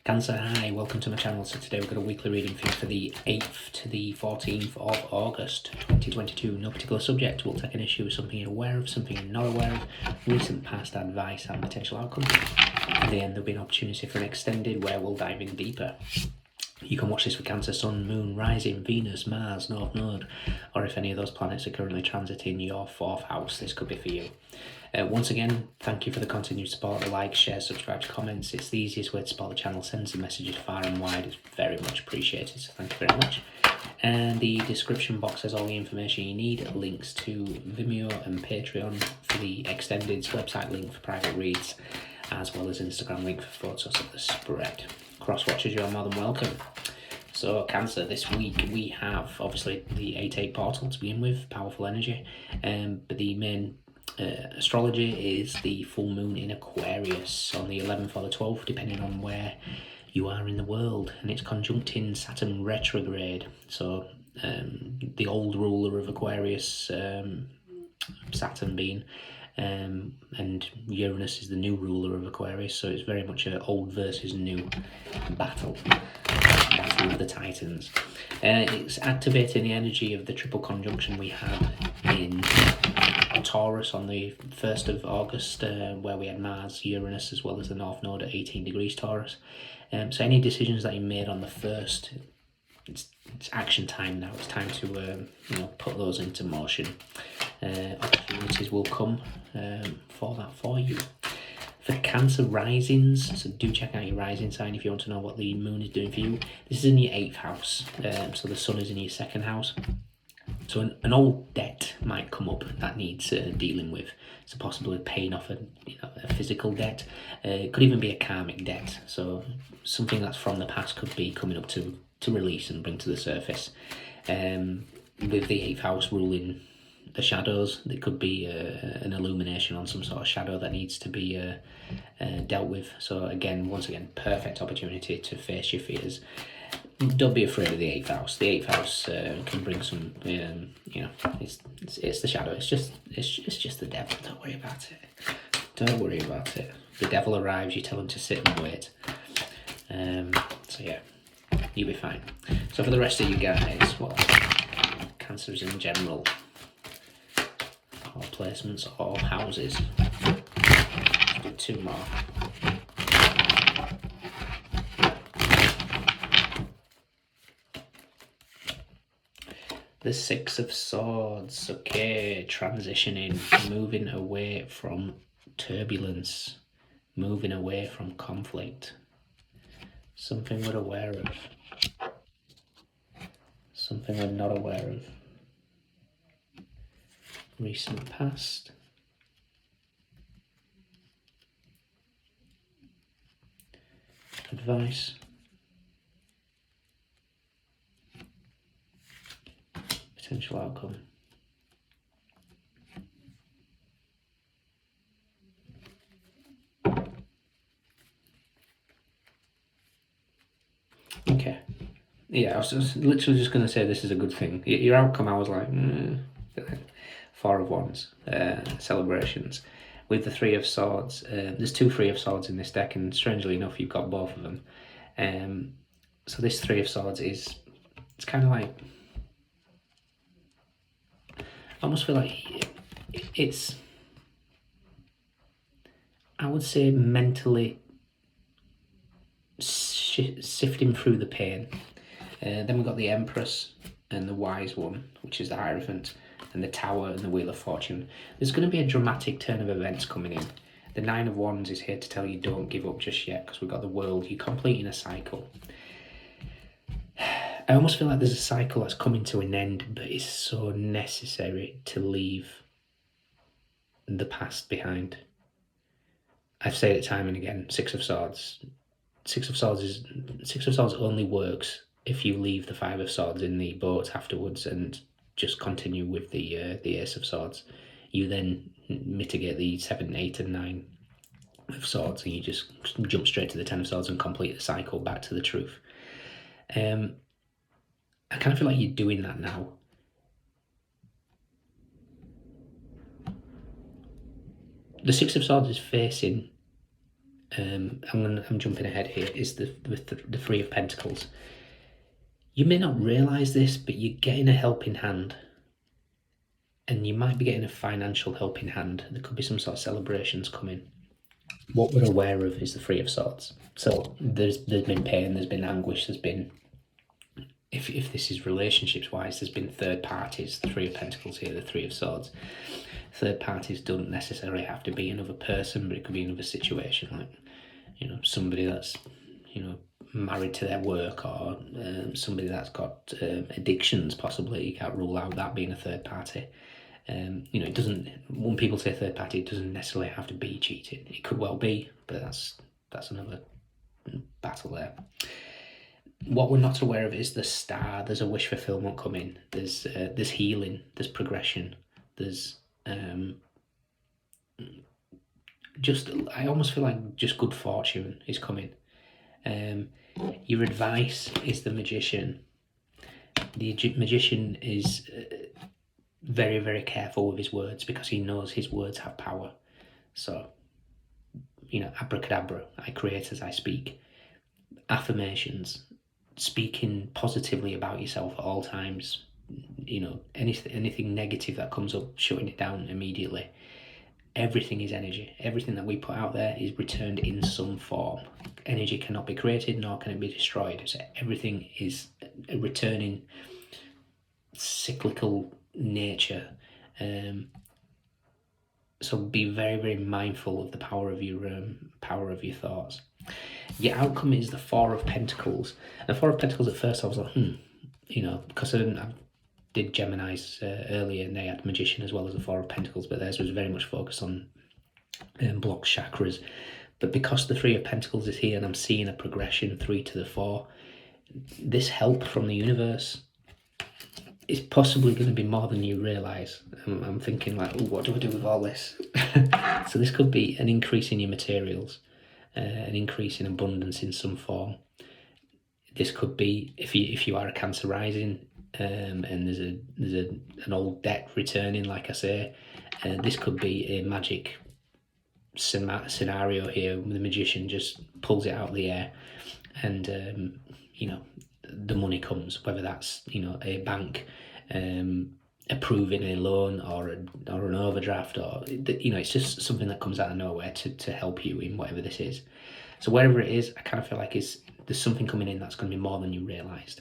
Cancer, hi, welcome to my channel. So today we've got a weekly reading for you for the 8th to the 14th of August 2022. No particular subject. We'll take an issue with something you're aware of, something you're not aware of, recent past advice and potential outcomes. At the end there'll be an opportunity for an extended where we'll dive in deeper. You can watch this for Cancer, Sun, Moon, Rising, Venus, Mars, North Node, or if any of those planets are currently transiting your 4th house, this could be for you. Once again, thank you for the continued support, the likes, shares, subscribes, comments. It's the easiest way to support the channel, sends the messages far and wide. It's very much appreciated, so thank you very much. And the description box has all the information you need, links to Vimeo and Patreon for the extendeds, website link for private reads, as well as Instagram link for photos of the spread. Cross watchers, you're more than welcome. So Cancer, this week we have obviously the 8-8 portal to begin with, powerful energy, but the main astrology is the full moon in Aquarius on the 11th or the 12th, depending on where you are in the world, and it's conjuncting Saturn retrograde. So the old ruler of Aquarius, Saturn being, and Uranus is the new ruler of Aquarius, so it's very much an old versus new battle of the Titans. It's activating the energy of the triple conjunction we had in Taurus on the 1st of August, where we had Mars, Uranus, as well as the North Node at 18 degrees Taurus. So any decisions that you made on the 1st, it's action time now. It's time to put those into motion. Opportunities will come for you. For Cancer risings, so do check out your rising sign if you want to know what the moon is doing for you. This is in your 8th house, so the sun is in your 2nd house. So an old debt might come up that needs dealing with. So possibly paying off a physical debt. It could even be a karmic debt. So something that's from the past could be coming up to release and bring to the surface. With the 8th house ruling the shadows, there could be an illumination on some sort of shadow that needs to be dealt with. So once again, perfect opportunity to face your fears. Don't be afraid of the 8th house. The 8th house can bring some, it's the shadow. It's just the devil. Don't worry about it. Don't worry about it. The devil arrives, you tell him to sit and wait. So yeah, you'll be fine. So for the rest of you guys, Cancers in general, or placements, or houses. Let's do 2 more. The 6 of Swords, okay, transitioning, moving away from turbulence, moving away from conflict. Something we're aware of, something we're not aware of. Recent past. Advice. Potential outcome. Okay. Yeah, I was literally just going to say this is a good thing. Your outcome, I was like, 4 of Wands, celebrations. With the 3 of Swords, there's 2 3 of Swords in this deck, and strangely enough, you've got both of them. So this 3 of Swords it's kind of like, I almost feel like it's, I would say, mentally sifting through the pain. Then we've got the Empress and the Wise One, which is the Hierophant, and the Tower and the Wheel of Fortune. There's going to be a dramatic turn of events coming in. The 9 of Wands is here to tell you don't give up just yet, because we've got the World. You're completing a cycle. I almost feel like there's a cycle that's coming to an end, but it's so necessary to leave the past behind. I've said it time and again, 6 of Swords. 6 of Swords only works if you leave the 5 of Swords in the boat afterwards and just continue with the Ace of Swords. You then mitigate the 7, 8 and 9 of Swords, and you just jump straight to the 10 of Swords and complete the cycle back to the truth. I kind of feel like you're doing that now. The 6 of Swords is facing I'm jumping ahead here, is the Three of Pentacles. You may not realise this, but you're getting a helping hand. And you might be getting a financial helping hand. There could be some sort of celebrations coming. What we're aware of is the Three of Swords. So there's been pain, there's been anguish, there's been, if this is relationships wise, there's been third parties. The Three of Pentacles here, the Three of Swords. Third parties don't necessarily have to be another person, but it could be another situation, like, you know, somebody that's, you know, married to their work, or somebody that's got addictions, possibly. You can't rule out that being a third party. You know, it doesn't, when people say third party, it doesn't necessarily have to be cheating. It could well be, but that's another battle there. What we're not aware of is the Star. There's a wish fulfillment coming. There's healing. There's progression. There's just, I almost feel like just good fortune is coming. Your advice is the Magician. The Magician is very, very careful with his words, because he knows his words have power. So, you know, abracadabra, I create as I speak. Affirmations, speaking positively about yourself at all times. You know, anything negative that comes up, shutting it down immediately. Everything is energy. Everything that we put out there is returned in some form. Energy cannot be created, nor can it be destroyed. So everything is a returning cyclical nature. So be very, very mindful of the power of your thoughts. Your outcome is the Four of Pentacles. And the Four of Pentacles, at first I was like, you know, because I did Gemini's earlier, and they had Magician as well as the Four of Pentacles, but theirs was very much focused on block chakras. But because the Three of Pentacles is here, and I'm seeing a progression, 3 to the 4, this help from the universe is possibly going to be more than you realise. I'm thinking like, oh, what do I do with all this? So this could be an increase in your materials, an increase in abundance in some form. This could be, if you are a Cancer rising, and there's an old debt returning, like I say, this could be a magic scenario here where the Magician just pulls it out of the air, and you know, the money comes, whether that's, you know, a bank approving a loan, or an overdraft, or, you know, it's just something that comes out of nowhere to help you in whatever this is. So wherever it is, I kind of feel like there's something coming in that's going to be more than you realised.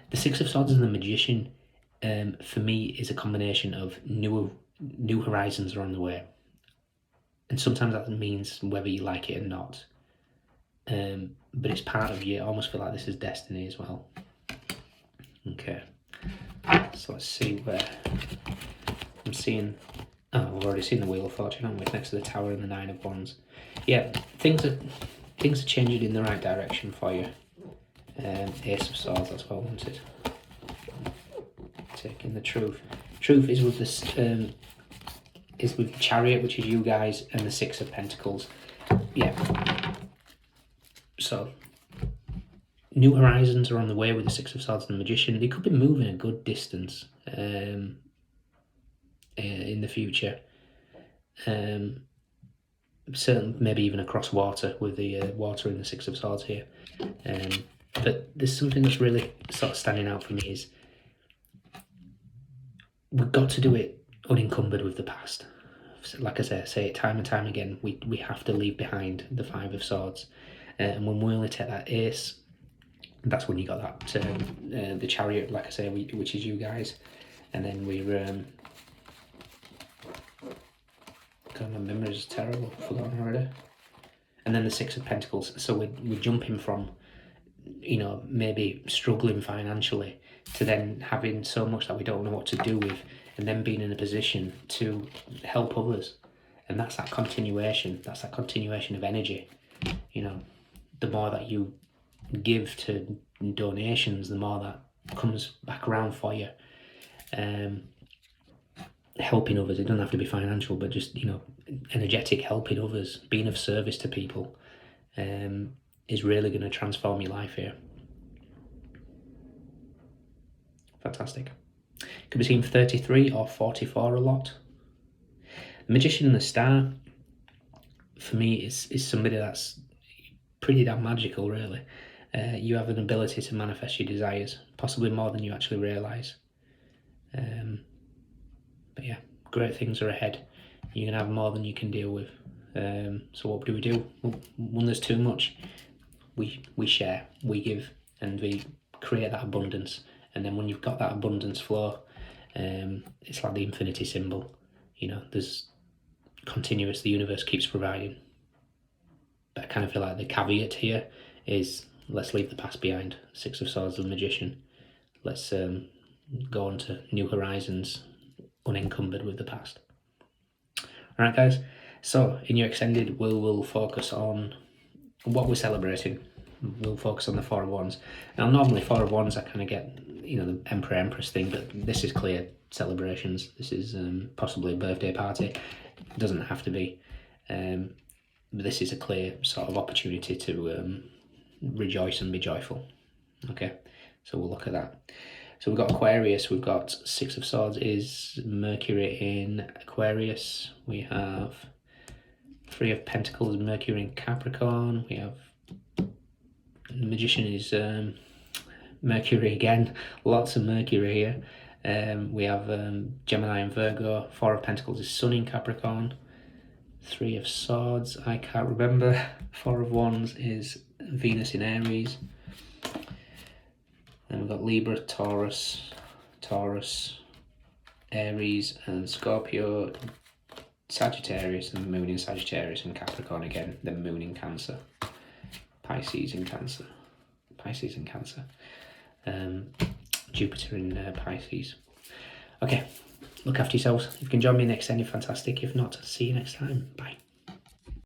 The Six of Swords and the Magician, for me, is a combination of new horizons are on the way. And sometimes that means whether you like it or not. But it's part of you. I almost feel like this is destiny as well. Okay. So let's see where I'm seeing. Oh, we've already seen the Wheel of Fortune, haven't we? Next to the Tower and the Nine of Wands. Yeah, things are changing in the right direction for you. Ace of Swords, that's what I wanted. Taking the Truth. Truth is with this. Is with the Chariot, which is you guys, and the Six of Pentacles. Yeah. So, new horizons are on the way with the Six of Swords and the Magician. They could be moving a good distance in the future. Certainly, maybe even across water, with the water and the Six of Swords here. But there's something that's really sort of standing out for me is we've got to do it unencumbered with the past. Like I say it time and time again, we have to leave behind the Five of Swords. And when we only take that Ace, that's when you got that the Chariot, like I say, which is you guys. And then we're God, my memory is terrible, I've forgotten already. And then the Six of Pentacles. So we're jumping from, you know, maybe struggling financially to then having so much that we don't know what to do with, and then being in a position to help others. And that's that continuation. That's that continuation of energy. You know, the more that you give to donations, the more that comes back around for you. Helping others, it doesn't have to be financial, but just, you know, energetic helping others, being of service to people, is really going to transform your life here. Fantastic. Could be seen 33 or 44 a lot. The Magician and the Star. for me, is somebody that's pretty damn magical, really. You have an ability to manifest your desires, possibly more than you actually realise. But yeah, great things are ahead. You can have more than you can deal with. So what do? Well, when there's too much, we share, we give, and we create that abundance. And then when you've got that abundance flow, it's like the infinity symbol. You know, there's continuous, the universe keeps providing. But I kind of feel like the caveat here is, let's leave the past behind. Six of Swords, the Magician. Let's go on to new horizons, unencumbered with the past. Alright guys, so in your extended, we'll focus on what we're celebrating. We'll focus on the Four of Wands. Now normally Four of Wands I kind of get, you know, the Emperor Empress thing, but this is clear celebrations. This is possibly a birthday party. It doesn't have to be. But this is a clear sort of opportunity to rejoice and be joyful. Okay, so we'll look at that. So we've got Aquarius, we've got Six of Swords is Mercury in Aquarius. We have Three of Pentacles, Mercury in Capricorn. We have the Magician is Mercury again. Lots of Mercury here. We have Gemini and Virgo. Four of Pentacles is Sun in Capricorn. Three of Swords, I can't remember. Four of Wands is Venus in Aries. Then we've got Libra, Taurus, Aries and Scorpio, Sagittarius and Moon in Sagittarius, and Capricorn again, then Moon in Cancer, Pisces in Cancer, Jupiter in Pisces. Okay, look after yourselves. If you can join me next time, you're fantastic. If not, see you next time. Bye.